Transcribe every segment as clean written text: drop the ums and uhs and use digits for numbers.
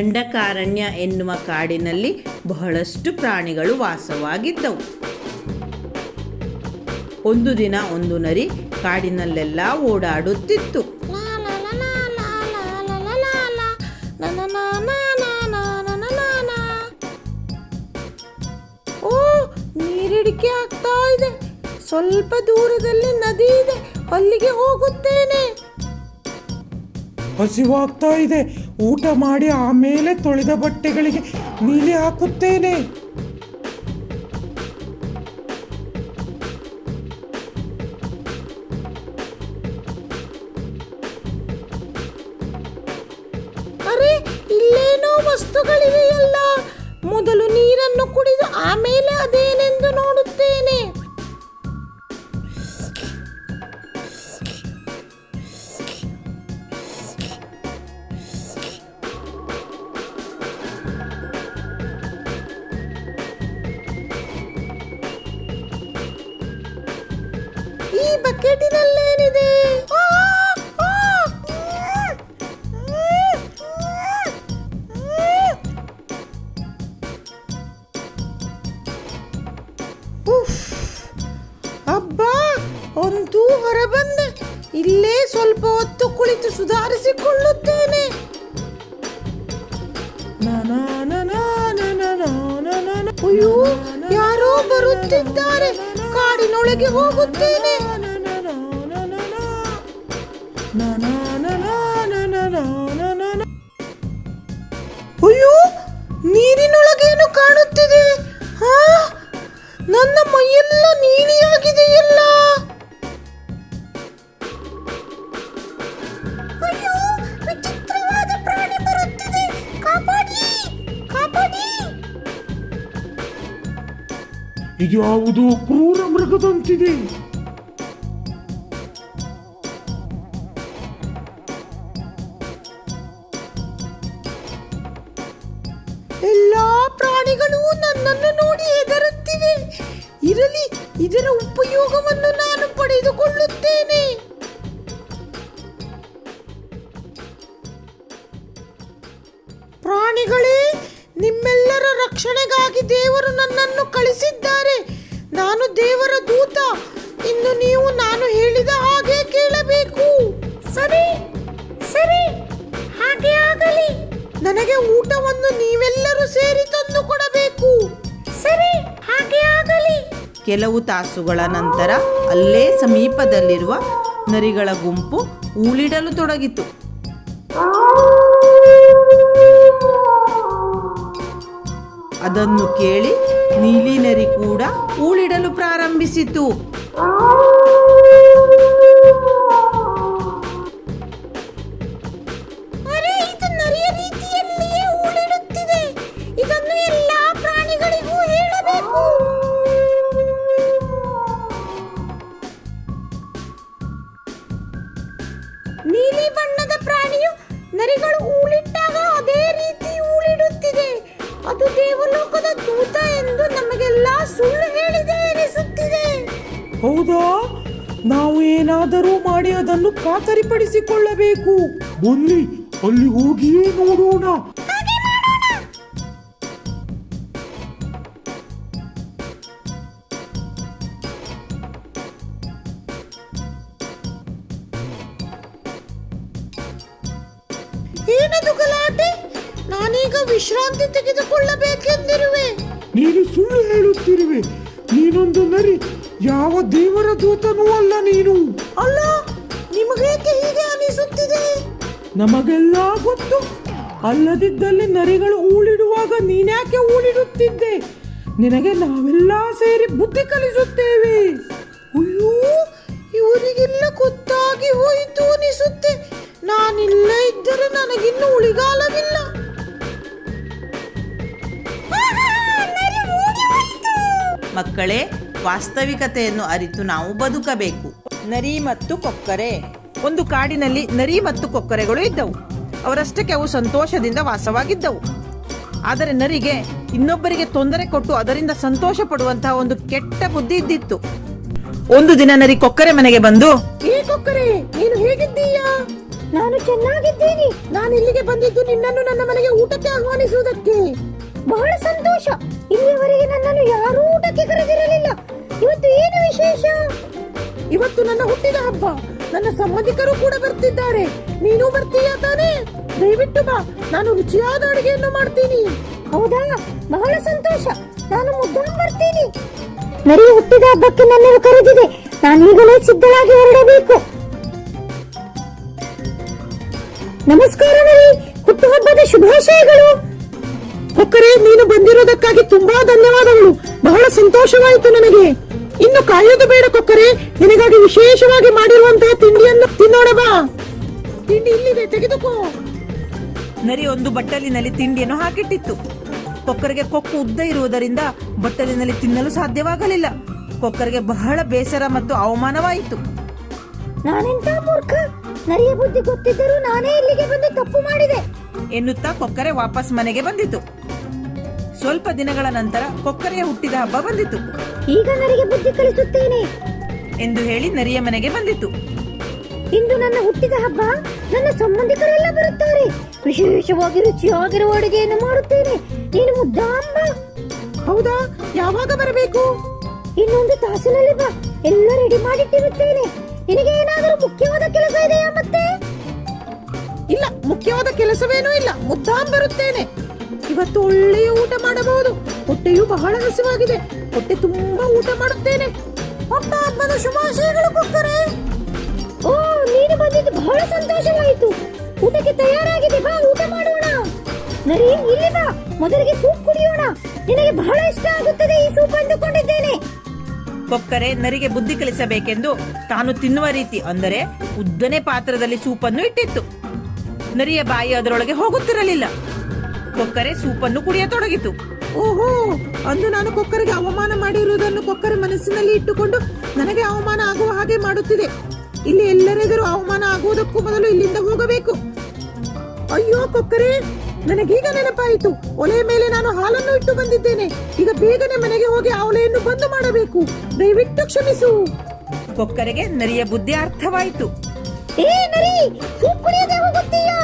ದಂಡಕಾರಣ್ಯ ಎನ್ನುವ ಕಾಡಿನಲ್ಲಿ ಬಹಳಷ್ಟು ಪ್ರಾಣಿಗಳು ವಾಸವಾಗಿದ್ದವು. ಒಂದು ದಿನ ಒಂದು ನರಿ ಕಾಡಿನಲ್ಲೆಲ್ಲ ಓಡಾಡುತ್ತಿತ್ತು. ಓ, ನೀರಿಡಿಕೆ ಆಗ್ತಾ ಇದೆ. ಸ್ವಲ್ಪ ದೂರದಲ್ಲಿ ನದಿ ಇದೆ, ಅಲ್ಲಿಗೆ ಹೋಗುತ್ತೇನೆ. ಹಸಿವಾಗ್ತಾ ಇದೆ, ಊಟ ಮಾಡಿ ಆಮೇಲೆ ತೊಳೆದ ಬಟ್ಟೆಗಳಿಗೆ ನೀಲಿ ಹಾಕುತ್ತೇನೆ. ಅರೆ, ಇಲ್ಲೇನೋ ವಸ್ತುಗಳಿವೆಯಲ್ಲ. ಮೊದಲು ನೀರನ್ನು ಕುಡಿದು ಆಮೇಲೆ ಅದೇನೆಂದು ನೋಡುತ್ತೇನೆ. ಈ ಬಕೆಟಿನಲ್ಲೇನಿದೆ? ಅಬ್ಬಾ, ಅಂತೂ ಹೊರಬಂದೆ. ಇಲ್ಲೇ ಸ್ವಲ್ಪ ಹೊತ್ತು ಕುಳಿತು ಸುಧಾರಿಸಿಕೊಳ್ಳುತ್ತೇನೆ. ಅಯ್ಯೋ, ಯಾರೋ ಬರುತ್ತಿದ್ದಾರೆ. ಕಾಡಿನೊಳಗೆ ಹೋಗುತ್ತೇನೆ. ಅಯ್ಯೋ, ನೀರಿನೊಳಗೇನು ಕಾಣುತ್ತಿದೆ? ಹಾ, ನನ್ನ ಮೈಯೆಲ್ಲ ನೀಲಿಯಾಗಿದೆಯಲ್ಲ. ಅಯ್ಯೋ, ವಿಚಿತ್ರವಾದ ಪ್ರಾಣಿ ಬರುತ್ತಿದೆ. ಕಾಪಾಡಿ, ಕಾಪಾಡಿ. ಇದ್ಯಾವುದೋ ಕ್ರೂರ ಮೃಗದಂತಿದೆ. ಎಲ್ಲಾ ಪ್ರಾಣಿಗಳು ನನ್ನನ್ನು ನೋಡಿ ಹೆದರುತ್ತಿವೆ. ಇರಲಿ, ಇದರ ಉಪಯೋಗವನ್ನು ನಾನು ಪಡೆದುಕೊಳ್ಳುತ್ತೇನೆ. ಪ್ರಾಣಿಗಳೇ, ನಿಮ್ಮೆಲ್ಲರ ರಕ್ಷಣೆಗಾಗಿ ದೇವರು ನನ್ನನ್ನು ಕಳಿಸಿದ್ದಾರೆ. ನಾನು ದೇವರ ದೂತ. ಇನ್ನು ನೀವು ನಾನು ಹೇಳಿದ ಹಾಗೆ ಕೇಳಬೇಕು. ಸರಿ ಸರಿ, ಹಾಗೆ ಆಗಲಿ. ನನಗೆ ಊಟವನ್ನು ನೀವೆಲ್ಲರೂ ಸೇರಿ ತಂದು ಕೊಡಬೇಕು. ಸರಿ, ಹಾಗೆ ಆಗಲಿ. ಕೆಲವು ತಾಸುಗಳ ನಂತರ ಅಲ್ಲೇ ಸಮೀಪದಲ್ಲಿರುವ ನರಿಗಳ ಗುಂಪು ಊಳಿಡಲು ತೊಡಗಿತು. ಅದನ್ನು ಕೇಳಿ ನೀಲಿ ನರಿ ಕೂಡ ಊಳಿಡಲು ಪ್ರಾರಂಭಿಸಿತು. ಅರೆ, ಇದು ನರಿಯ ರೀತಿಯಲ್ಲಿಯೇ ಊಳಿಡುತ್ತಿದೆ. ಇದನ್ನು ಎಲ್ಲಾ ಪ್ರಾಣಿಗಳಿಗೂ ಹೇಳಬೇಕು. ನೀಲಿ ಬಣ್ಣದ ಪ್ರಾಣಿಯು ನರಿಗಳು ಊಳಿಟ್ಟಾಗ ಅದೇ ರೀತಿ ಊಳಿಡುತ್ತಿದೆ. ಅದು ದೇವಲೋಕದ ದೂತ ಎಂದು ನಮಗೆಲ್ಲ ಸುಳ್ಳು ಹೇಳಿದೆ ಎನಿಸುತ್ತಿದೆ. ಹೌದಾ? ನಾವು ಏನಾದರೂ ಮಾಡಿ ಅದನ್ನು ಖಾತರಿಪಡಿಸಿಕೊಳ್ಳಬೇಕು. ಬನ್ನಿ, ಅಲ್ಲಿ ಹೋಗಿಯೇ ನೋಡೋಣ. ಏನದು ಗಲಾಟೆ? ನಾನೀಗ ವಿಶ್ರಾಂತಿ ತೆಗೆದುಕೊಳ್ಳಬೇಕೆಂದಿರುವೆ. ನೀನು ಸುಳ್ಳು ಹೇಳುತ್ತಿರುವೆ. ನೀನೊಂದು ನರಿ, ಯಾವ ದೇವರ ದೂತನೂ ಅಲ್ಲ ನೀನು. ಅಲ್ಲ, ನಿಮಗೇಕೆ ಹೀಗೆ ಅನಿಸುತ್ತಿದೆ? ನಮಗೆಲ್ಲ ಗೊತ್ತು. ಅಲ್ಲದಿದ್ದಲ್ಲಿ ನರಿಗಳು ಊಳಿಡುವಾಗ ನೀನ್ಯಾಕೆ ಊಳಿಡುತ್ತಿದ್ದೆ? ನಿನಗೆ ನಾವೆಲ್ಲ ಸೇರಿ ಬುದ್ಧಿ ಕಲಿಸುತ್ತೇವೆ. ಅಯ್ಯೋ, ಇವರಿಗೆಲ್ಲ ಗೊತ್ತಾಗಿ ಹೋಯಿತು ಅನಿಸುತ್ತೆ. ನಾನಿಲ್ಲೇ ಇದ್ದರೆ ನನಗಿನ್ನು ಉಳಿಗಾಲವಿಲ್ಲ. ಮಕ್ಕಳೇ, ವಾಸ್ತವಿಕತೆಯನ್ನು ಅರಿತು ನಾವು ಬದುಕಬೇಕು. ನರಿ ಮತ್ತು ಕೊಕ್ಕರೆ. ಒಂದು ಕಾಡಿನಲ್ಲಿ ನರಿ ಮತ್ತು ಕೊಕ್ಕರೆಗಳು ಇದ್ದವು. ಅವರಷ್ಟಕ್ಕೆ ಅವು ಸಂತೋಷದಿಂದ ವಾಸವಾಗಿದ್ದವು. ಆದರೆ ನರಿಗೆ ಇನ್ನೊಬ್ಬರಿಗೆ ತೊಂದರೆ ಕೊಟ್ಟು ಅದರಿಂದ ಸಂತೋಷ ಪಡುವಂತಹ ಒಂದು ಕೆಟ್ಟ ಬುದ್ಧಿ ಇದ್ದಿತ್ತು. ಒಂದು ದಿನ ನರಿ ಕೊಕ್ಕರೆ ಮನೆಗೆ ಬಂದು, ಏ ಕೊಕ್ಕರೆ, ನೀನು ಹೇಗಿದ್ದೀಯಾ? ನಾನು ಚೆನ್ನಾಗಿದ್ದೀನಿ. ನಾನು ಇಲ್ಲಿಗೆ ಬಂದಿದ್ದು ನಿನ್ನನ್ನು ನನ್ನ ಮನೆಗೆ ಊಟಕ್ಕೆ ಆಹ್ವಾನಿಸುವುದಕ್ಕೆ. ಬಹಳ ಸಂತೋಷ. ಇಲ್ಲಿಯವರೆಗೆ ನನ್ನನ್ನು ಯಾರೂ ಊಟಕ್ಕೆ ಕರೆದಿರಲಿಲ್ಲ. ಇವತ್ತು ಏನು ವಿಶೇಷ? ಇವತ್ತು ನನ್ನ ಹುಟ್ಟಿದ ಹಬ್ಬ. ನನ್ನ ಸಂಬಂಧಿಕರು ಕೂಡ ಬರ್ತಿದ್ದಾರೆ. ನೀನು ಬರ್ತೀಯಾ ತಾನೇ? ದಯವಿಟ್ಟು ಬಾ, ನಾನು ರುಚಿಯಾದ ಅಡುಗೆಯನ್ನು ಮಾಡ್ತೀನಿ. ಹೌದಾ? ಬಹಳ ಸಂತೋಷ. ನಾನು ಮುದ್ದಾಂ ಬರ್ತೀನಿ. ನರಿ ಹುಟ್ಟಿದ ಹಬ್ಬಕ್ಕೆ ನನ್ನನ್ನು ಕರೆದಿದೆ. ನಾನೀಗಲೇ ಸಿದ್ಧರಾಗಿ ಹೊರಡಬೇಕು. ನಮಸ್ಕಾರ ನರಿ, ಹುಟ್ಟುಹಬ್ಬದ ಶುಭಾಶಯಗಳು. ಕೊಕ್ಕರೆ, ನೀನು ಬಂದಿರೋದಕ್ಕಾಗಿ ತುಂಬಾ ಧನ್ಯವಾದಗಳು. ಬಹಳ ಸಂತೋಷವಾಯಿತು ನನಗೆ. ಇನ್ನು ಕಾಯೋದು ಬೇಡ ಕೊಕ್ಕರೆ, ನಿನಗಾಗಿ ವಿಶೇಷವಾಗಿ ಮಾಡಿರುವಂತಹ ತಿಂಡಿಯನ್ನು ತಿನ್ನೋಣ ಬಾ. ತಿಂಡಿ ಇಲ್ಲಿದೆ, ತೆಗೆದುಕೋ. ನರಿ ಒಂದು ಬಟ್ಟಲಿನಲ್ಲಿ ತಿಂಡಿಯನ್ನು ಹಾಕಿಟ್ಟಿತ್ತು. ಕೊಕ್ಕರಿಗೆ ಕೊಕ್ಕು ಉದ್ದ ಇರುವುದರಿಂದ ಬಟ್ಟಲಿನಲ್ಲಿ ತಿನ್ನಲು ಸಾಧ್ಯವಾಗಲಿಲ್ಲ. ಕೊಕ್ಕರಿಗೆ ಬಹಳ ಬೇಸರ ಮತ್ತು ಅವಮಾನವಾಯಿತು. ನಾನೆಂತ ಮೂರ್ಖ! ನರಿಯ ಬುದ್ಧಿ ಗೊತ್ತಿದ್ದರೂ ನಾನೇ ಇಲ್ಲಿಗೆ ಬಂದು ತಪ್ಪು ಮಾಡಿದೆ ಎನ್ನುತ್ತಾ ಕೊಕ್ಕರೆ ವಾಪಸ್ ಮನೆಗೆ ಬಂದಿತು. ಸ್ವಲ್ಪ ದಿನಗಳ ನಂತರ ಕೊಕ್ಕರೆಯ ಹುಟ್ಟಿದ ಹಬ್ಬ ಬಂದಿತು. ಈಗ ನರಿಗೆ ಬುದ್ಧಿ ಕಲಿಸುತ್ತೇನೆ ಎಂದು ಹೇಳಿ ನರಿಯ ಮನೆಗೆ ಬಂದಿತು. ಇಂದು ನನ್ನ ಹುಟ್ಟಿದ ಹಬ್ಬ. ನನ್ನ ಸಂಬಂಧಿಕರೆಲ್ಲ ಬರುತ್ತಾರೆ. ವಿಶೇಷವಾಗಿ ರುಚಿಯಾಗಿರುವ ಅಡುಗೆಯನ್ನು ಮಾಡುತ್ತೇನೆ. ನೀನು ಮುದ್ದಾಂಬ. ಹೌದಾ? ಯಾವಾಗ ಬರಬೇಕು? ಇನ್ನೊಂದು ತಾಸಿನಲ್ಲಿ ಬಾ. ಎಲ್ಲ ರೆಡಿ ಮಾಡಿಟ್ಟಿರುತ್ತೇನೆ. ನಿನಗೆ ಏನಾದರೂ ಮುಖ್ಯವಾದ ಕೆಲಸ ಇದೆಯಾ? ಮತ್ತೆ ಇಲ್ಲ, ಮುಖ್ಯವಾದ ಕೆಲಸವೇನೂ ಇಲ್ಲ. ಮುದ್ದಾಂ ಬರುತ್ತೇನೆ. ಇವತ್ತು ಒಳ್ಳೆಯ ಊಟ ಮಾಡಬಹುದು. ಹೊಟ್ಟೆಯು ಬಹಳ ಹಸಿವಾಗಿದೆ. ಹೊಟ್ಟೆ ತುಂಬಾ ಊಟ ಮಾಡುತ್ತೇನೆ. ಹೊಟ್ಟ ಹಬ್ಬದ ಶುಭಾಶಯಗಳು ಕೊಕ್ಕರೆ. ಓ, ನೀನು ಬಂದಿದ್ದು ಬಹಳ ಸಂತೋಷವಾಯಿತು. ಊಟಕ್ಕೆ ತಯಾರಾಗಿದೆ, ಬಾ ಊಟ ಮಾಡೋಣ. ನರಿ, ಇಲ್ಲಿ ಬಾ, ಮೊದಲಿಗೆ ಸೂಪ್ ಕುಡಿಯೋಣ. ನಿನಗೆ ಬಹಳ ಇಷ್ಟ ಆಗುತ್ತದೆ ಈ ಸೂಪ್ ಅಂದುಕೊಂಡಿದ್ದೇನೆ. ಕೊಕ್ಕರೆ ನರಿಗೆ ಬುದ್ಧಿ ಕಲಿಸಬೇಕೆಂದು ತಾನು ತಿನ್ನುವ ರೀತಿ, ಅಂದರೆ ಉದ್ದನೆ ಪಾತ್ರದಲ್ಲಿ ಸೂಪನ್ನು ಇಟ್ಟಿತ್ತು. ನರಿಯ ಬಾಯಿ ಅದರೊಳಗೆ ಹೋಗುತ್ತಿರಲಿಲ್ಲ. ಕೊಕ್ಕರೆ ಸೂಪನ್ನು ಕುಡಿಯತೊಡಗಿತು. ಓಹೋ, ಅಂದು ನಾನು ಕೊಕ್ಕರೆಗೆ ಅವಮಾನ ಮಾಡಿರುವುದನ್ನು ಕೊಕ್ಕರೆ ಮನಸ್ಸಿನಲ್ಲಿ ಇಟ್ಟುಕೊಂಡು ನನಗೆ ಅವಮಾನ ಆಗುವ ಹಾಗೆ ಮಾಡುತ್ತಿದೆ. ಇಲ್ಲಿ ಎಲ್ಲರೆದುರು ಅವಮಾನ ಆಗುವುದಕ್ಕೂ ಮೊದಲು ಇಲ್ಲಿಂದ ಹೋಗಬೇಕು. ಅಯ್ಯೋ ಕೊಕ್ಕರೆ, ನನಗೀಗ ನೆನಪಾಯಿತು. ಒಲೆಯ ಮೇಲೆ ನಾನು ಹಾಲನ್ನು ಇಟ್ಟು ಬಂದಿದ್ದೇನೆ. ಈಗ ಬೇಗನೆ ಮನೆಗೆ ಹೋಗಿ ಆ ಒಲೆಯನ್ನು ಬಂದ್ ಮಾಡಬೇಕು. ದಯವಿಟ್ಟು ಕ್ಷಮಿಸು. ಕೊಕ್ಕರೆಗೆ ನರಿಯ ಬುದ್ಧಿ ಅರ್ಥವಾಯಿತು. ಏ ನರಿ, ಸೂಪ್ ಕುಡಿಯದೆ ಹೋಗುತ್ತೀಯಾ?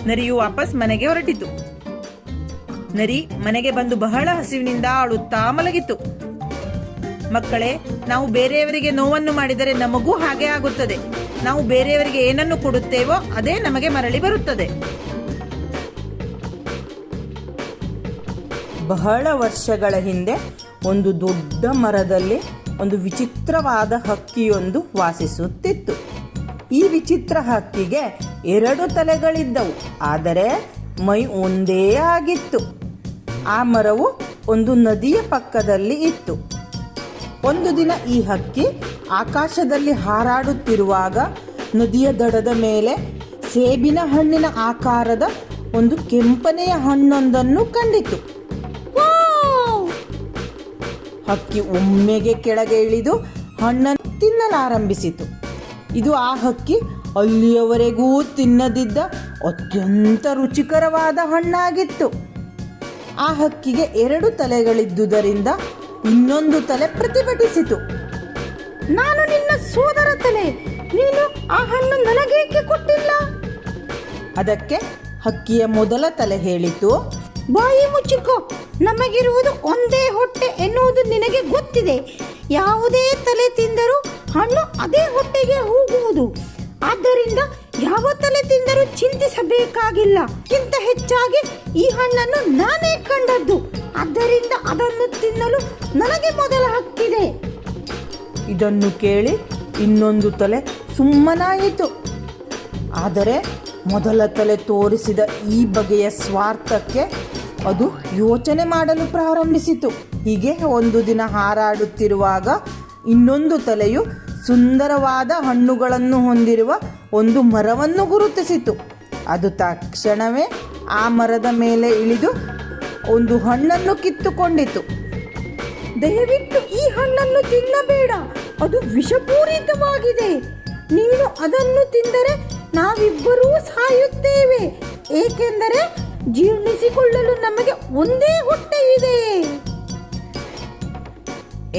ನರಿಯು ವಾಪಸ್ ಮನೆಗೆ ಹೊರಟಿತು. ನರಿ ಮನೆಗೆ ಬಂದು ಬಹಳ ಹಸಿವಿನಿಂದ ಅಳುತ್ತಾ ಮಲಗಿತು. ಮಕ್ಕಳೇ, ನಾವು ಬೇರೆಯವರಿಗೆ ನೋವನ್ನು ಮಾಡಿದರೆ ನಮಗೂ ಹಾಗೆ ಆಗುತ್ತದೆ. ನಾವು ಬೇರೆಯವರಿಗೆ ಏನನ್ನು ಕೊಡುತ್ತೇವೋ ಅದೇ ನಮಗೆ ಮರಳಿ ಬರುತ್ತದೆ. ಬಹಳ ವರ್ಷಗಳ ಹಿಂದೆ ಒಂದು ದೊಡ್ಡ ಮರದಲ್ಲಿ ಒಂದು ವಿಚಿತ್ರವಾದ ಹಕ್ಕಿಯೊಂದು ವಾಸಿಸುತ್ತಿತ್ತು. ಈ ವಿಚಿತ್ರ ಹಕ್ಕಿಗೆ 2 ತಲೆಗಳಿದ್ದವು, ಆದರೆ ಮೈ ಒಂದೇ ಆಗಿತ್ತು. ಆ ಮರವು ಒಂದು ನದಿಯ ಪಕ್ಕದಲ್ಲಿ ಇತ್ತು. ಒಂದು ದಿನ ಈ ಹಕ್ಕಿ ಆಕಾಶದಲ್ಲಿ ಹಾರಾಡುತ್ತಿರುವಾಗ ನದಿಯ ದಡದ ಮೇಲೆ ಸೇಬಿನ ಹಣ್ಣಿನ ಆಕಾರದ ಒಂದು ಕೆಂಪನೆಯ ಹಣ್ಣೊಂದನ್ನು ಕಂಡಿತು. ಹಕ್ಕಿ ಒಮ್ಮೆಗೆ ಕೆಳಗೆ ಇಳಿದು ಹಣ್ಣನ್ನು ತಿನ್ನಲಾರಂಭಿಸಿತು. ಇದು ಆ ಹಕ್ಕಿ ಅಲ್ಲಿಯವರೆಗೂ ತಿನ್ನದಿದ್ದ ಅತ್ಯಂತ ರುಚಿಕರವಾದ ಹಣ್ಣಾಗಿತ್ತು. ಆ ಹಕ್ಕಿಗೆ 2 ತಲೆಗಳಿದ್ದುದರಿಂದ ಇನ್ನೊಂದು ತಲೆ ಪ್ರತಿಭಟಿಸಿತು. ನಾನು ನಿನ್ನ ಸೋದರ ತಲೆ. ನೀನು ಆ ಹಣ್ಣು ನನಗೇಕೆ ಕೊಟ್ಟಿಲ್ಲ? ಅದಕ್ಕೆ ಹಕ್ಕಿಯ ಮೊದಲ ತಲೆ ಹೇಳಿತು, ಬಾಯಿ ಮುಚ್ಚಿಕೋ. ನಮಗಿರುವುದು ಒಂದೇ ಹೊಟ್ಟೆ ಎನ್ನುವುದು ನಿನಗೆ ಗೊತ್ತಿದೆ. ಯಾವುದೇ ತಲೆ ತಿಂದರೂ ಹಣ್ಣು ಅದೇ ಹೊಟ್ಟೆಗೆ ಹೋಗುವುದು. ಆದ್ದರಿಂದ ಯಾವ ತಲೆ ತಿಂದರೂ ಚಿಂತಿಸಬೇಕಾಗಿಲ್ಲ. ಗಿಂತ ಹೆಚ್ಚಾಗಿ ಈ ಹಣ್ಣನ್ನು ನಾನೇ ಕಂಡದ್ದು. ಆದ್ದರಿಂದ ಅದನ್ನು ತಿನ್ನಲು ನನಗೆ ಮೊದಲ ಹಕ್ಕಿದೆ. ಇದನ್ನು ಕೇಳಿ ಇನ್ನೊಂದು ತಲೆ ಸುಮ್ಮನಾಯಿತು. ಆದರೆ ಮೊದಲ ತಲೆ ತೋರಿಸಿದ ಈ ಬಗೆಯ ಸ್ವಾರ್ಥಕ್ಕೆ ಅದು ಯೋಚನೆ ಮಾಡಲು ಪ್ರಾರಂಭಿಸಿತು. ಹೀಗೆ ಒಂದು ದಿನ ಹಾರಾಡುತ್ತಿರುವಾಗ ಇನ್ನೊಂದು ತಲೆಯು ಸುಂದರವಾದ ಹಣ್ಣುಗಳನ್ನು ಹೊಂದಿರುವ ಒಂದು ಮರವನ್ನು ಗುರುತಿಸಿತು. ಅದು ತಕ್ಷಣವೇ ಆ ಮರದ ಮೇಲೆ ಇಳಿದು ಒಂದು ಹಣ್ಣನ್ನು ಕಿತ್ತುಕೊಂಡಿತು. ದಯವಿಟ್ಟು ಈ ಹಣ್ಣನ್ನು ತಿನ್ನಬೇಡ, ಅದು ವಿಷಪೂರಿತವಾಗಿದೆ. ನೀನು ಅದನ್ನು ತಿಂದರೆ ನಾವಿಬ್ಬರೂ ಸಾಯುತ್ತೇವೆ. ಏಕೆಂದರೆ ಜೀರ್ಣಿಸಿಕೊಳ್ಳಲು ನಮಗೆ ಒಂದೇ ಹೊಟ್ಟೆ ಇದೆ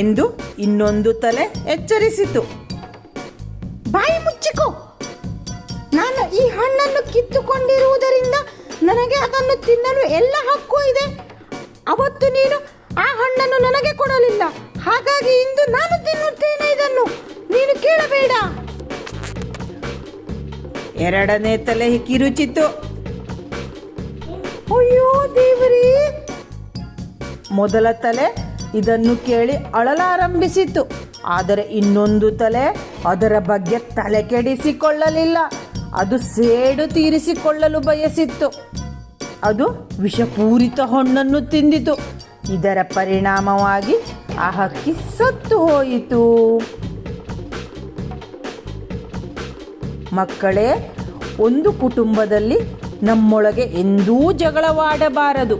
ಎಂದು ಇನ್ನೊಂದು ತಲೆ ಎಚ್ಚರಿಸಿತು. ಬಾಯಿ ಮುಚ್ಚಿಕೋ. ನನಗೆ ಅದನ್ನು ತಿನ್ನಲು ಎಲ್ಲ ಹಕ್ಕು ಇದೆ. ಅವತ್ತು ನೀನು ಆ ಹಣ್ಣನ್ನು ನನಗೆ ಕೊಡಲಿಲ್ಲ, ಹಾಗಾಗಿ ಇಂದು ನಾನು ತಿನ್ನುತ್ತೇನೆ ಇದನ್ನು. ನೀನು ಕೇಳಬೇಡ. ಎರಡನೇ ತಲೆ ಕಿರುಚಿತು. ಅಯ್ಯೋ ದೇವರೇ! ಮೊದಲ ತಲೆ ಇದನ್ನು ಕೇಳಿ ಅಳಲಾರಂಭಿಸಿತು. ಆದರೆ ಇನ್ನೊಂದು ತಲೆ ಅದರ ಬಗ್ಗೆ ತಲೆ ಕೆಡಿಸಿಕೊಳ್ಳಲಿಲ್ಲ. ಅದು ಸೇಡು ತೀರಿಸಿಕೊಳ್ಳಲು ಬಯಸಿತ್ತು. ಅದು ವಿಷಪೂರಿತ ಹಣ್ಣನ್ನು ತಿಂದಿತು. ಇದರ ಪರಿಣಾಮವಾಗಿ ಆ ಹಕ್ಕಿ ಸತ್ತು ಹೋಯಿತು. ಮಕ್ಕಳೇ, ಒಂದು ಕುಟುಂಬದಲ್ಲಿ ನಮ್ಮೊಳಗೆ ಎಂದೂ ಜಗಳವಾಡಬಾರದು.